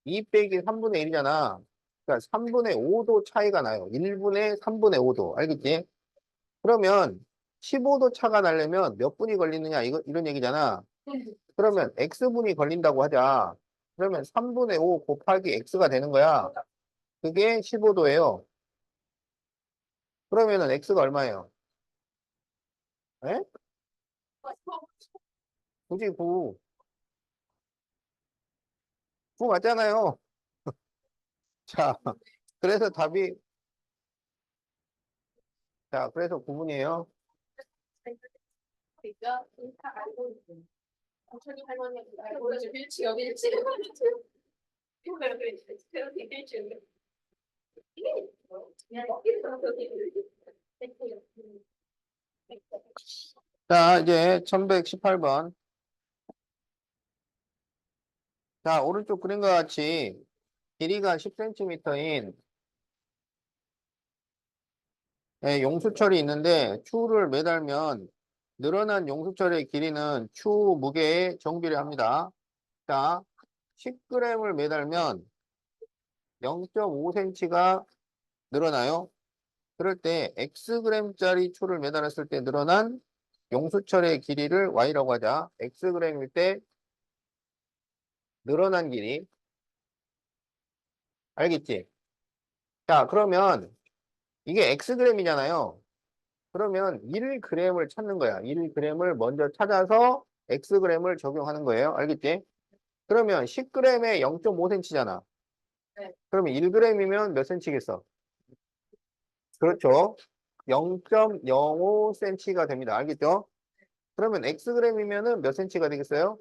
2 빼기 3분의 1이잖아. 그러니까 3분의 5도 차이가 나요. 1분의 3분의 5도. 알겠지? 그러면 15도 차가 나려면 몇 분이 걸리느냐? 이런 얘기잖아. 그러면 X분이 걸린다고 하자. 그러면 3분의 5 곱하기 X가 되는 거야. 그게 15도예요. 그러면은 X가 얼마예요? 에? 굳이 9. 9 맞잖아요. 자, 그래서 답이, 자, 그래서 9분이에요. 그러니까 다 알고 있는. 천이 할머니 알고 있는 빌치 여기 일치. 그래 그래. 그렇게 빌치. 이게 그냥 이렇게 그렇게. 자, 이제 1118번. 자, 오른쪽 그림과 같이 길이가 10cm인 용수철이 있는데 추를 매달면 늘어난 용수철의 길이는 추 무게에 정비례합니다. 자, 10g을 매달면 0.5cm가 늘어나요. 그럴 때 xg짜리 추를 매달았을 때 늘어난 용수철의 길이를 y라고 하자. xg일 때 늘어난 길이. 알겠지? 자, 그러면 이게 xg이잖아요. 그러면 1g을 찾는 거야. 1g을 먼저 찾아서 xg을 적용하는 거예요. 알겠지? 그러면 10g에 0.5cm잖아. 네. 그러면 1g이면 몇 cm겠어? 그렇죠. 0.05cm가 됩니다. 알겠죠? 그러면 xg이면은 몇 cm가 되겠어요?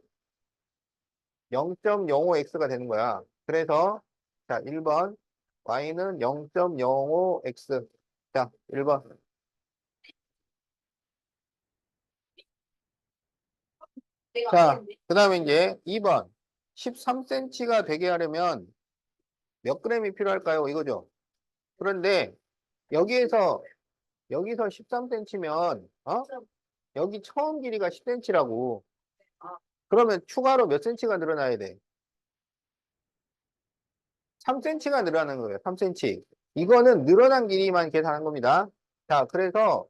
0.05x가 되는 거야. 그래서 자, 1번 y는 0.05x. 자, 1번. 내가 자, 알겠네. 그 다음에 이제 2번. 13cm가 되게 하려면 몇 g이 필요할까요? 이거죠. 그런데 여기서 13cm면 여기 처음 길이가 10cm라고. 그러면 추가로 몇 cm가 늘어나야 돼? 3cm가 늘어나는 거예요. 3cm. 이거는 늘어난 길이만 계산한 겁니다. 자, 그래서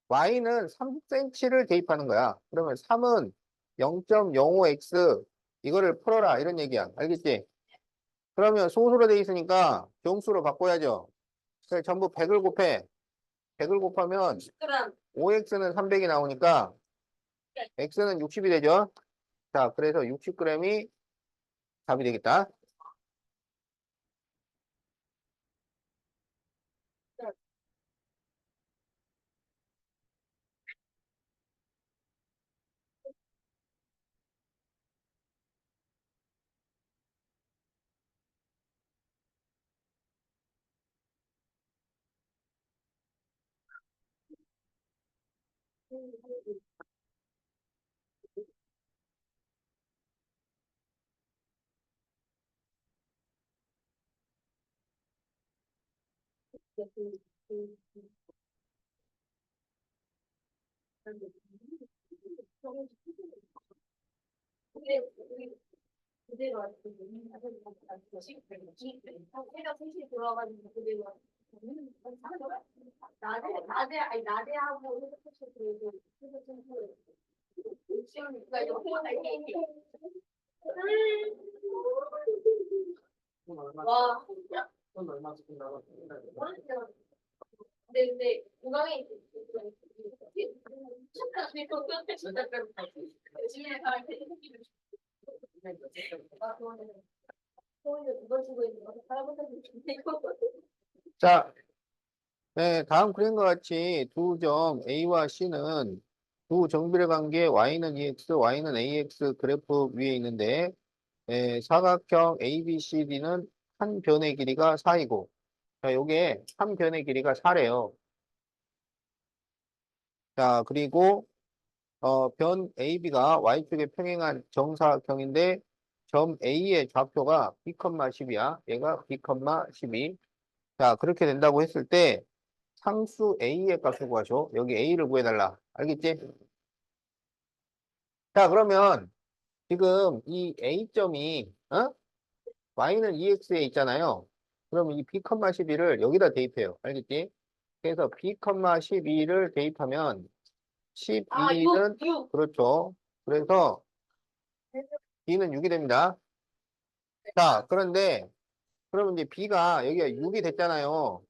y는 3cm를 대입하는 거야. 그러면 3은 0.05x 이거를 풀어라 이런 얘기야. 알겠지? 그러면 소수로 돼 있으니까 정수로 바꿔야죠. 그래서 전부 100을 곱해. 100을 곱하면 10g. 5x는 300이 나오니까 x는 60이 되죠. 자, 그래서 60g이 답이 되겠다. 근데 우리 그대로 해가 3시에 돌아가지고 그대로 낮에 하고 그래도 시험이니까 이거 와. 근데 공항에 열심히 잘 자, 네, 다음 그림과 같이 두 점 A와 C는 두 정비례 관계 Y는 EX, Y는 AX 그래프 위에 있는데 사각형 ABCD는 한 변의 길이가 4이고 자, 요게 한 변의 길이가 4래요. 자, 그리고 변 AB가 Y축에 평행한 정사각형인데 점 A의 좌표가 B, 10이야. 얘가 B, 12. 자, 그렇게 된다고 했을 때 상수 A의 값을 구하죠. 여기 A를 구해달라. 알겠지? 자, 그러면 지금 이 A점이 Y는 EX에 있잖아요. 그러면 이 B, 12를 여기다 대입해요. 알겠지? 그래서 B, 12를 대입하면 12는 그렇죠. 그래서 B는 6이 됩니다. 자, 그런데 그러면 이제 B가 여기가 6이 됐잖아요.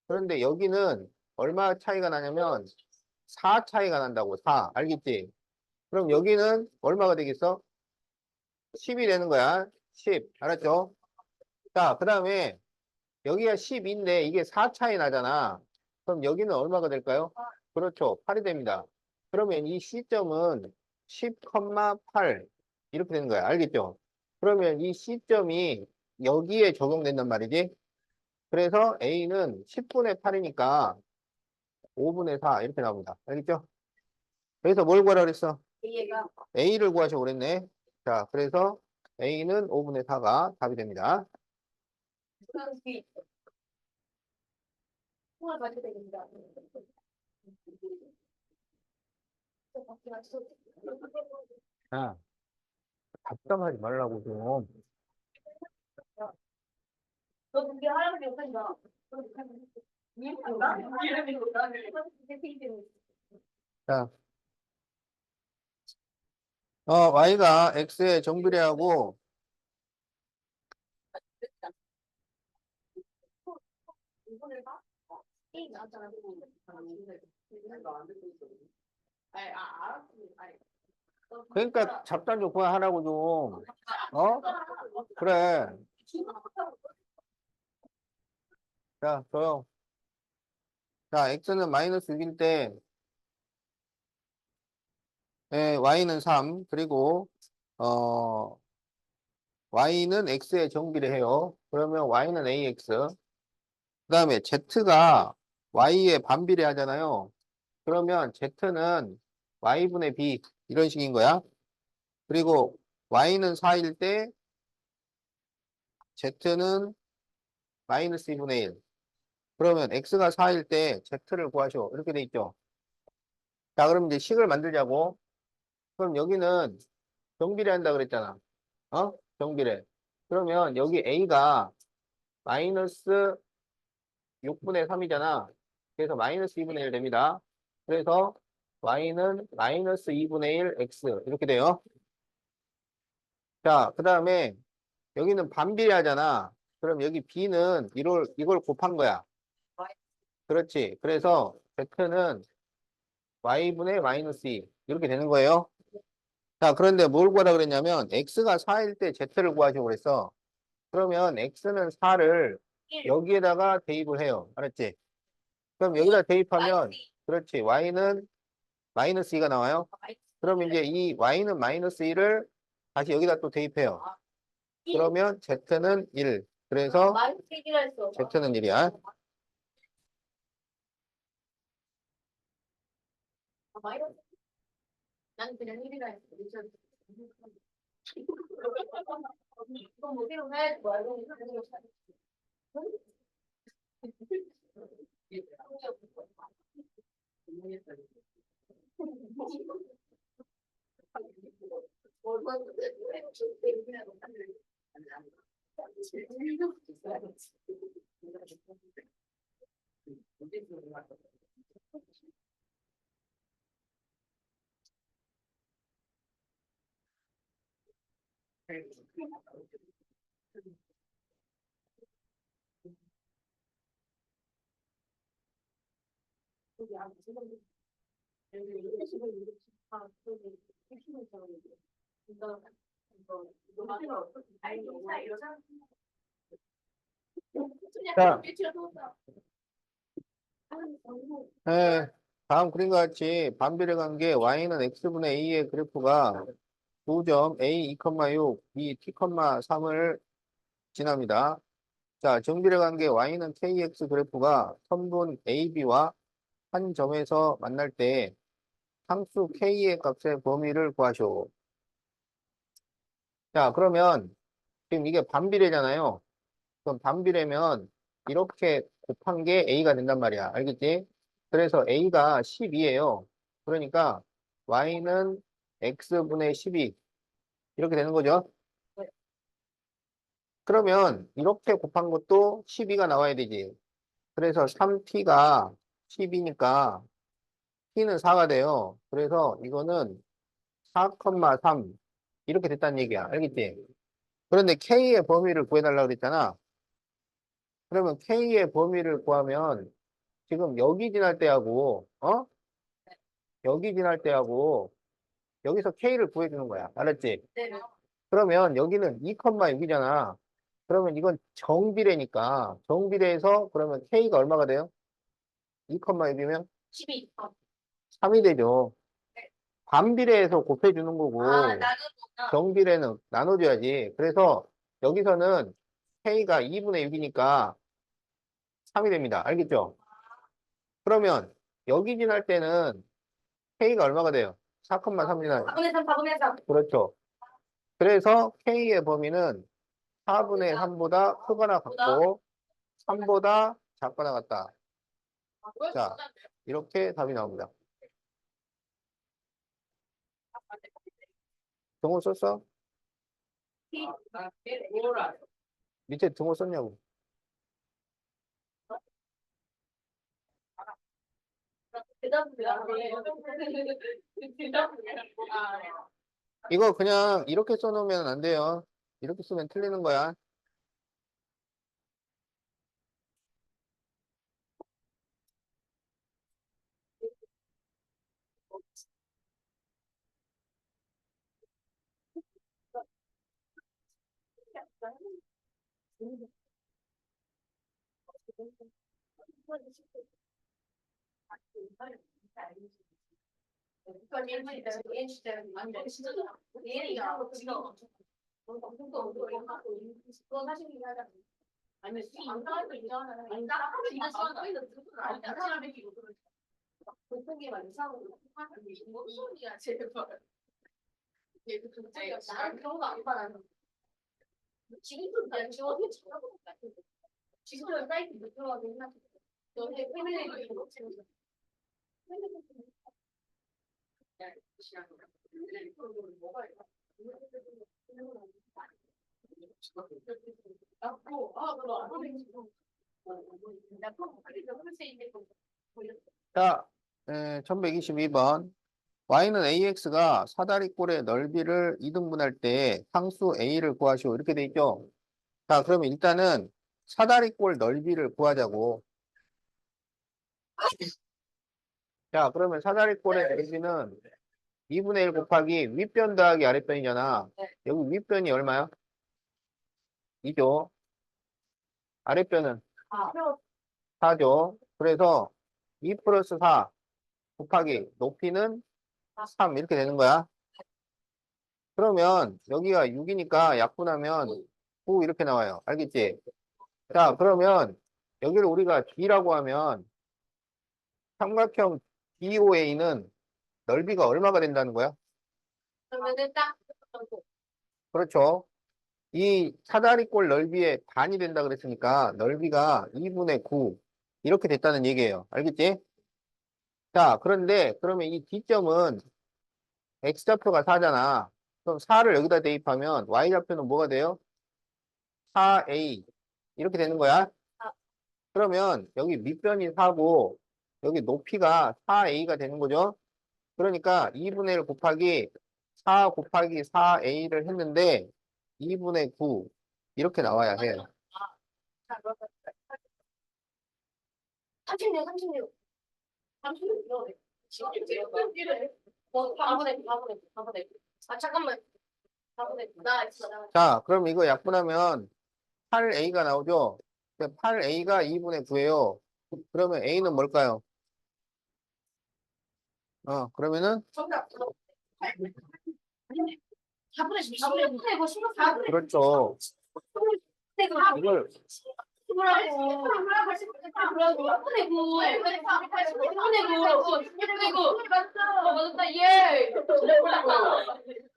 그런데 여기는 얼마 차이가 나냐면 4 차이가 난다고. 4. 알겠지? 그럼 여기는 얼마가 되겠어? 10이 되는 거야. 10. 알았죠? 자, 그 다음에 여기가 12인데 이게 4 차이 나잖아. 그럼 여기는 얼마가 될까요? 그렇죠. 8이 됩니다. 그러면 이 C점은 10,8 이렇게 되는 거야. 알겠죠? 그러면 이 C점이 여기에 적용된단 말이지. 그래서 A는 10분의 8이니까 5분의 4 이렇게 나옵니다. 알겠죠? 그래서 뭘 구하라 그랬어? 얘가 A를 구하시고 그랬네. 자, 그래서 A는 5분의 4가 답이 됩니다. 그게 통화 가지고 됩니다. 자, 답답하지 말라고 좀. 너 그게 할아버지 욕한다. 이해한다? 이름이 뭐라는 자, Y가 X의 정비례하고 이번에 봐? 게임 나왔잖아. 아니, 알았지. 아니, 그러니까 잡단 조건 하라고 좀. 어? 그래. 자, 조용. 자, X는 마이너스 6일 때 Y는 3. 그리고 Y는 X의 정비례해요. 그러면 Y는 AX. 그다음에 Z가 Y에 반비례 하잖아요. 그러면 Z는 Y분의 B 이런 식인 거야. 그리고 Y는 4일 때 Z는 마이너스 2분의 1. 그러면 X가 4일 때 Z를 구하시오. 이렇게 돼 있죠. 자, 그럼 이제 식을 만들자고. 그럼 여기는 정비례 한다 그랬잖아. 정비례. 그러면 여기 A가 마이너스 6분의 3이잖아. 그래서 마이너스 2분의 1 됩니다. 그래서 Y는 마이너스 2분의 1 X 이렇게 돼요. 자, 그 다음에 여기는 반비례하잖아. 그럼 여기 B는 이걸 곱한 거야. 그렇지. 그래서 Z는 Y분의 마이너스 2 이렇게 되는 거예요. 자, 그런데 뭘 구하라 그랬냐면 X가 4일 때 Z를 구하시고 그랬어. 그러면 X는 4를 여기에다가 대입을 해요. 알았지? 그럼 여기다 대입하면 그렇지. Y는 마이너스 2가 나와요. 그럼 이제 이 Y는 마이너스 2를 다시 여기다 또 대입해요. 그러면 Z는 1. 그래서 Z는 1이야. 나는 그냥 1이라 했어. 이거 뭐 새로 해야지 말고 자, 다음 그림과 같이 반비례 관계 Y는 X분의 A의 그래프가 9점 A 2,6, B T,3을 지납니다. 자, 정비례 관계 Y는 KX 그래프가 선분 AB와 한 점에서 만날 때 상수 K의 값의 범위를 구하시오. 자, 그러면 지금 이게 반비례잖아요. 그럼 반비례면 이렇게 곱한 게 A가 된단 말이야. 알겠지? 그래서 A가 12예요. 그러니까 Y는 X분의 12 이렇게 되는 거죠. 그러면 이렇게 곱한 것도 12가 나와야 되지. 그래서 3t가 10이니까 t는 4가 돼요. 그래서 이거는 4,3 이렇게 됐다는 얘기야. 알겠지? 그런데 k의 범위를 구해달라고 그랬잖아. 그러면 k의 범위를 구하면 지금 여기 지날 때하고 여기 지날 때하고 여기서 k를 구해주는 거야. 알았지? 그러면 여기는 2,6이잖아. 그러면 이건 정비례니까 정비례에서 그러면 K가 얼마가 돼요? 2,6이면 12. 3이 되죠. 반비례에서 곱해주는 거고 나는 정비례는 나눠줘야지. 그래서 여기서는 K가 2분의 6이니까 3이 됩니다. 알겠죠? 그러면 여기 지날 때는 K가 얼마가 돼요? 4,3 지나요. 4분의 3, 4분의 3. 그렇죠. 그래서 K의 범위는 4분의 3보다 크거나 같고 3보다 작거나 같다. 자, 이렇게 답이 나옵니다. 등호 썼어? 밑에 등호 썼냐고. 이거 그냥 이렇게 써놓으면 안 돼요. 이렇게 쓰면 틀리는 거야. 아니, 안 가도 있잖아. 아니, 딱 진짜 시원하다. 아니, 나처럼 이렇게 보통기만 이상으로 무슨 소리야, 제발. 얘 그 존재가 나랑 그런 거 안 받아. 지금도 나 지원이 잘하고 있다. 지금도 사이트 못 들어가고 있나? 너네 패밀리도 이거 챙겨. 자, 1122번. y는 ax가 사다리꼴의 넓이를 이등분할 때 상수 a를 구하시오. 이렇게 돼 있죠? 자, 그러면 일단은 사다리꼴 넓이를 구하자고. 자, 그러면 사다리꼴의 넓이는 2분의 1 곱하기 윗변 더하기 아랫변이잖아. 여기 윗변이 얼마야? 2죠. 아랫변은 4죠. 그래서 2 플러스 4 곱하기 높이는 3 이렇게 되는 거야. 그러면 여기가 6이니까 약분하면 9 이렇게 나와요. 알겠지? 자, 그러면 여기를 우리가 D라고 하면 삼각형 DOA는 넓이가 얼마가 된다는 거야? 그러면은 딱 그렇죠. 이 사다리꼴 넓이의 반이 된다 그랬으니까 넓이가 2분의 9 이렇게 됐다는 얘기예요. 알겠지? 자, 그런데 그러면 이 D점은 X좌표가 4잖아. 그럼 4를 여기다 대입하면 Y좌표는 뭐가 돼요? 4A 이렇게 되는 거야. 그러면 여기 밑변이 4고 여기 높이가 4A가 되는 거죠. 그러니까 2분의 1 곱하기 4 곱하기 4A를 했는데 2분의 9 이렇게 나와야 해요. 36, 36. 36 이러네. 지금 이래. 뭐 4분의 9. 아, 잠깐만. 4분의 9. 나 있어, 나. 자, 그럼 이거 약분하면 8A가 나오죠? 8A가 2분의 9예요. 그러면 A는 뭘까요? 그러면은 정답. 4분의 10. 4분의 9. 4분의 9. 그렇죠. 이걸 맞았다, 예.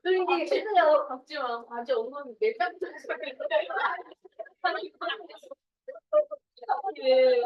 그게 진짜 박지 마. 아직 엉덩이 내 뺨도 예.